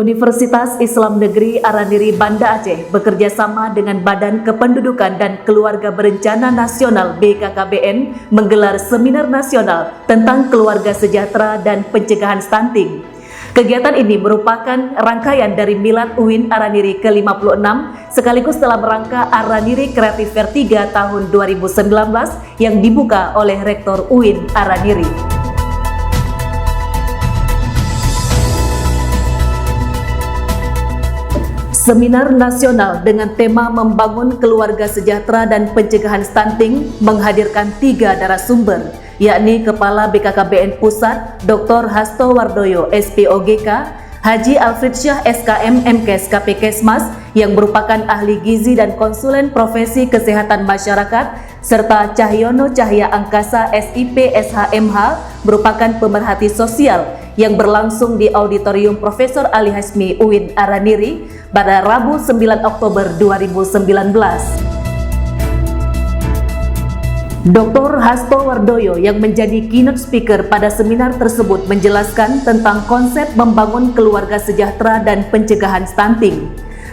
Universitas Islam Negeri Araniri Banda Aceh bekerja sama dengan Badan Kependudukan dan Keluarga Berencana Nasional BKKBN menggelar seminar nasional tentang keluarga sejahtera dan pencegahan stunting. Kegiatan ini merupakan rangkaian dari Milad UIN Araniri ke-56 sekaligus dalam rangka Araniri Creative Fair 3 tahun 2019 yang dibuka oleh Rektor UIN Araniri. Seminar nasional dengan tema membangun keluarga sejahtera dan pencegahan stunting menghadirkan 3 narasumber, yakni Kepala BKKBN Pusat Dr. Hasto Wardoyo SPOGK, Haji Alfred Syah SKM MKes KPKesmas yang merupakan ahli gizi dan konsulen profesi kesehatan masyarakat, serta Cahyono Cahya Angkasa SIP SHMH merupakan pemerhati sosial yang berlangsung di Auditorium Profesor Ali Hasmi UIN Araniri pada Rabu 9 Oktober 2019. Dr. Hasto Wardoyo yang menjadi keynote speaker pada seminar tersebut menjelaskan tentang konsep membangun keluarga sejahtera dan pencegahan stunting.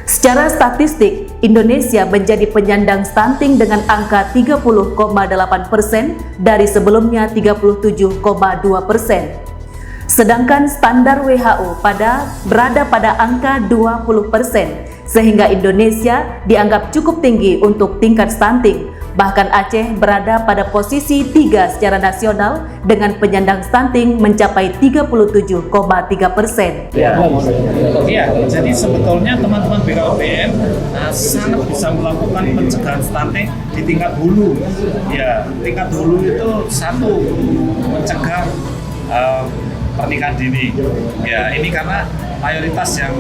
Secara statistik, Indonesia menjadi penyandang stunting dengan angka 30,8% dari sebelumnya 37,2%. Sedangkan standar WHO berada pada angka 20%, sehingga Indonesia dianggap cukup tinggi untuk tingkat stunting. Bahkan Aceh berada pada posisi 3 secara nasional dengan penyandang stunting mencapai 37,3%. Ya, jadi sebetulnya teman-teman BKKBN sangat bisa melakukan pencegahan stunting di tingkat hulu. Ya, tingkat hulu itu satu, mencegah pernikahan dini. Ya, ini karena mayoritas yang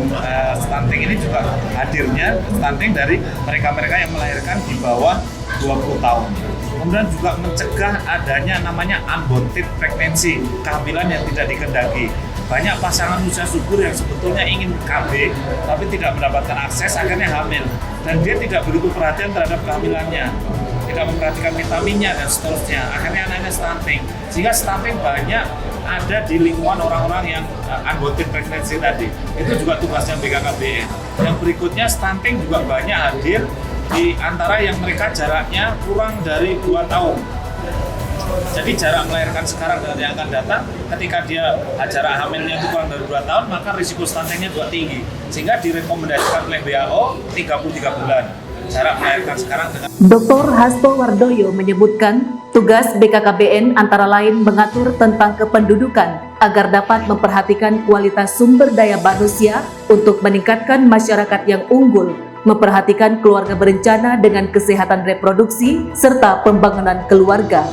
stunting ini juga hadirnya stunting dari mereka-mereka yang melahirkan di bawah 20 tahun. Kemudian juga mencegah adanya namanya unwanted pregnancy, kehamilan yang tidak dikehendaki. Banyak pasangan usia subur yang sebetulnya ingin KB tapi tidak mendapatkan akses, akhirnya hamil. Dan dia tidak begitu perhatian terhadap kehamilannya, tidak memperhatikan vitaminnya dan seterusnya. Akhirnya anaknya stunting. Sehingga stunting banyak ada di lingkungan orang-orang yang unwanted pregnancy tadi. Itu juga tugasnya BKKBN. Yang berikutnya, stunting juga banyak hadir di antara yang mereka jaraknya kurang dari 2 tahun. Jadi jarak melahirkan sekarang dan yang akan datang, ketika dia jarak hamilnya itu kurang dari 2 tahun, maka risiko stuntingnya juga tinggi. Sehingga direkomendasikan oleh WHO 33 bulan. Jarak melahirkan sekarang dengan Dr. Hasto Wardoyo menyebutkan tugas BKKBN antara lain mengatur tentang kependudukan agar dapat memperhatikan kualitas sumber daya manusia untuk meningkatkan masyarakat yang unggul, memperhatikan keluarga berencana dengan kesehatan reproduksi, serta pembangunan keluarga.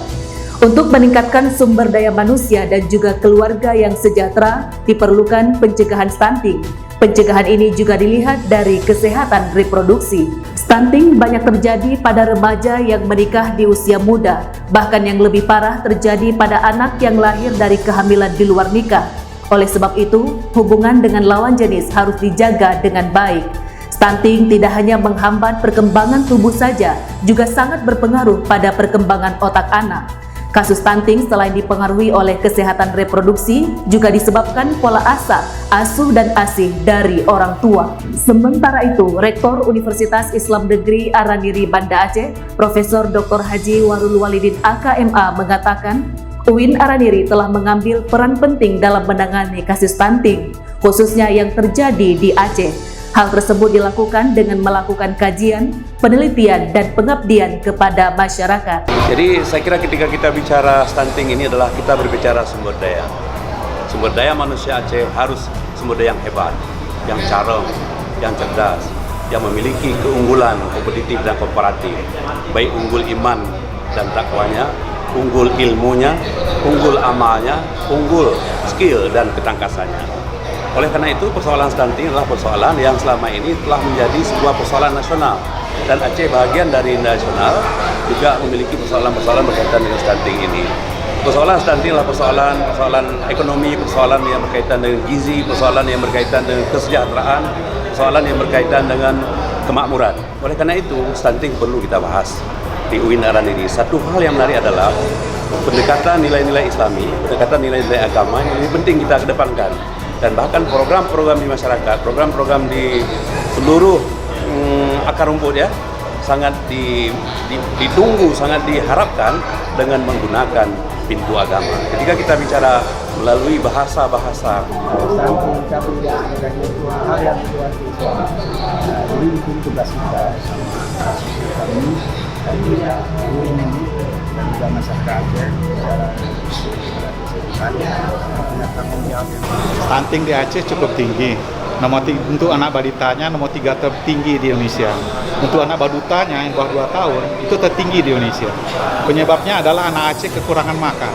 Untuk meningkatkan sumber daya manusia dan juga keluarga yang sejahtera, diperlukan pencegahan stunting. Pencegahan ini juga dilihat dari kesehatan reproduksi. Stunting banyak terjadi pada remaja yang menikah di usia muda, bahkan yang lebih parah terjadi pada anak yang lahir dari kehamilan di luar nikah. Oleh sebab itu, hubungan dengan lawan jenis harus dijaga dengan baik. Stunting tidak hanya menghambat perkembangan tubuh saja, juga sangat berpengaruh pada perkembangan otak anak. Kasus stunting selain dipengaruhi oleh kesehatan reproduksi, juga disebabkan pola asuh dan asih dari orang tua. Sementara itu, Rektor Universitas Islam Negeri Araniri Banda Aceh, Profesor Dr. Haji Warul Walidin AKMA mengatakan, UIN Araniri telah mengambil peran penting dalam menangani kasus stunting, khususnya yang terjadi di Aceh. Hal tersebut dilakukan dengan melakukan kajian, penelitian, dan pengabdian kepada masyarakat. Jadi saya kira ketika kita bicara stunting ini adalah kita berbicara sumber daya. Sumber daya manusia Aceh harus sumber daya yang hebat, yang carem, yang cerdas, yang memiliki keunggulan kompetitif dan komparatif. Baik unggul iman dan takwanya, unggul ilmunya, unggul amalnya, unggul skill dan ketangkasannya. Oleh karena itu, persoalan stunting adalah persoalan yang selama ini telah menjadi sebuah persoalan nasional. Dan Aceh bagian dari nasional juga memiliki persoalan-persoalan berkaitan dengan stunting ini. Persoalan stunting adalah persoalan ekonomi, persoalan yang berkaitan dengan gizi, persoalan yang berkaitan dengan kesejahteraan, persoalan yang berkaitan dengan kemakmuran. Oleh karena itu, stunting perlu kita bahas di UIN Araniri. Satu hal yang menarik adalah pendekatan nilai-nilai Islami, pendekatan nilai-nilai agama yang lebih penting kita kedepankan. dan bahkan program-program di masyarakat, program-program di seluruh akar rumput ya, sangat ditunggu, sangat diharapkan dengan menggunakan pintu agama. Ketika kita bicara melalui bahasa-bahasa stunting, tapi ya ada itu hal yang luar biasa. Jadi itu tugas kita kami dan juga ini dan juga masyarakat secara punya tanggung jawab. Stunting di Aceh cukup tinggi. Untuk anak balitanya nomor 3 tertinggi di Indonesia. Untuk anak badutanya yang bawah 2 tahun itu tertinggi di Indonesia. Penyebabnya adalah anak Aceh kekurangan makan.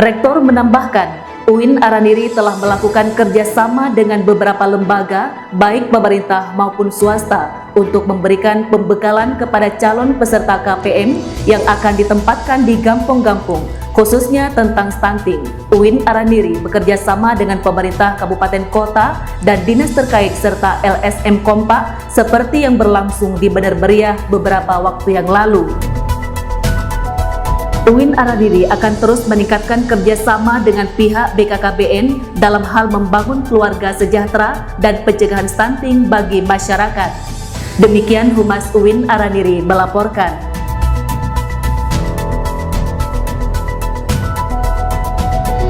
Rektor menambahkan, UIN Araniri telah melakukan kerjasama dengan beberapa lembaga, baik pemerintah maupun swasta, untuk memberikan pembekalan kepada calon peserta KPM yang akan ditempatkan di kampung-kampung, khususnya tentang stunting. UIN Araniri bekerja sama dengan pemerintah kabupaten kota dan dinas terkait serta LSM Kompak seperti yang berlangsung di Bener Meriah beberapa waktu yang lalu. UIN Araniri akan terus meningkatkan kerjasama dengan pihak BKKBN dalam hal membangun keluarga sejahtera dan pencegahan stunting bagi masyarakat. Demikian Humas UIN Araniri melaporkan.